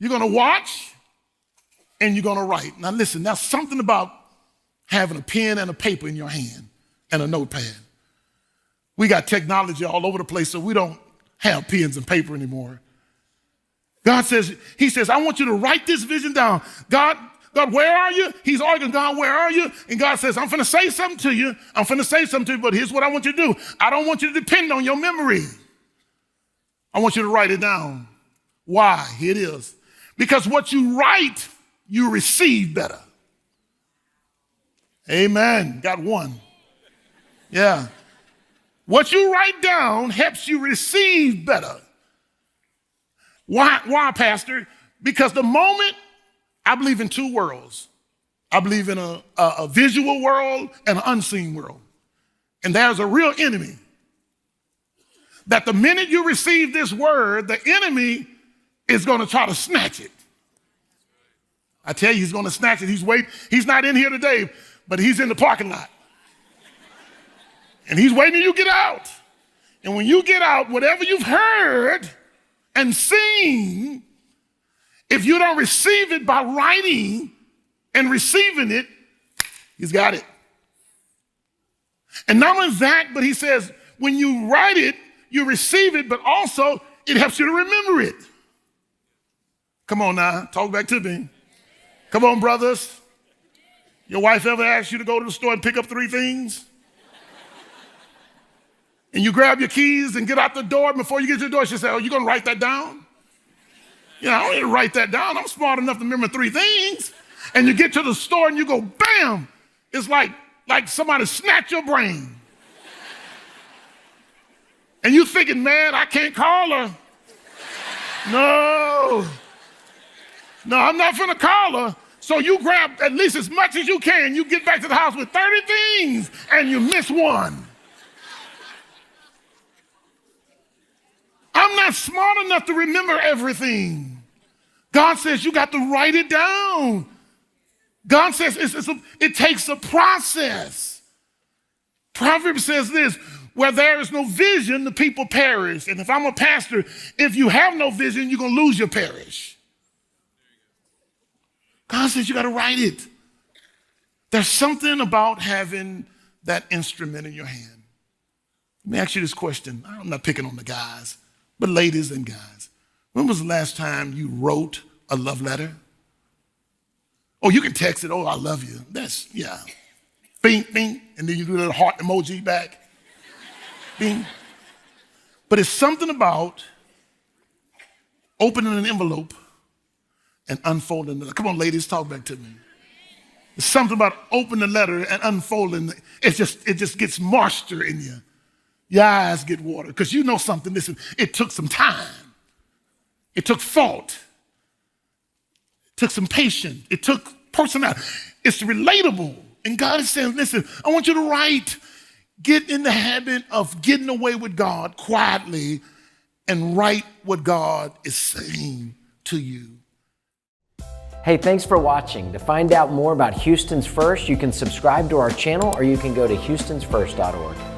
You're going to watch and you're going to write. Now listen, there's something about having a pen and a paper in your hand and a notepad. We got technology all over the place, so we don't have pens and paper anymore. God says, he says, I want you to write this vision down. God, where are you? He's arguing, God, where are you? And God says, I'm finna say something to you. But here's what I want you to do. I don't want you to depend on your memory. I want you to write it down. Why? Here it is. Because what you write, you receive better. Amen. Got one. Yeah. What you write down helps you receive better. Why, Pastor? Because the moment, I believe in two worlds. I believe in a visual world and an unseen world. And there's a real enemy. That the minute you receive this word, the enemy is going to try to snatch it. I tell you, he's going to snatch it. He's not in here today, but he's in the parking lot. And he's waiting till you get out. And when you get out, whatever you've heard and seen, if you don't receive it by writing and receiving it, he's got it. And not only that, but he says, when you write it, you receive it, but also it helps you to remember it. Come on now, talk back to me. Come on, brothers. Your wife ever asked you to go to the store and pick up 3 things? And you grab your keys and get out the door. Before you get to the door, she said, oh, you going to write that down? Yeah, I don't need to write that down. I'm smart enough to remember 3 things. And you get to the store and you go, bam. It's like somebody snatched your brain. And you thinking, man, I can't call her. No, I'm not finna call her. So you grab at least as much as you can. You get back to the house with 30 things and you miss one. I'm not smart enough to remember everything. God says you got to write it down. God says it takes a process. Proverbs says this, where there is no vision, the people perish. And if I'm a pastor, if you have no vision, you're going to lose your parish. God says you got to write it. There's something about having that instrument in your hand. Let me ask you this question. I'm not picking on the guys, but ladies and guys. When was the last time you wrote a love letter? Oh, you can text it. Oh, I love you. That's, yeah. Bing, bing. And then you do a little heart emoji back. Bing. But it's something about opening an envelope and unfolding it. Come on, ladies, talk back to me. There's something about opening the letter and unfolding it. It just gets moisture in you. Your eyes get water. Because you know something, listen, it took some time. It took thought. It took some patience. It took personality. It's relatable. And God is saying, listen, I want you to write. Get in the habit of getting away with God quietly and write what God is saying to you. Hey, thanks for watching. To find out more about Houston's First, you can subscribe to our channel or you can go to houstonsfirst.org.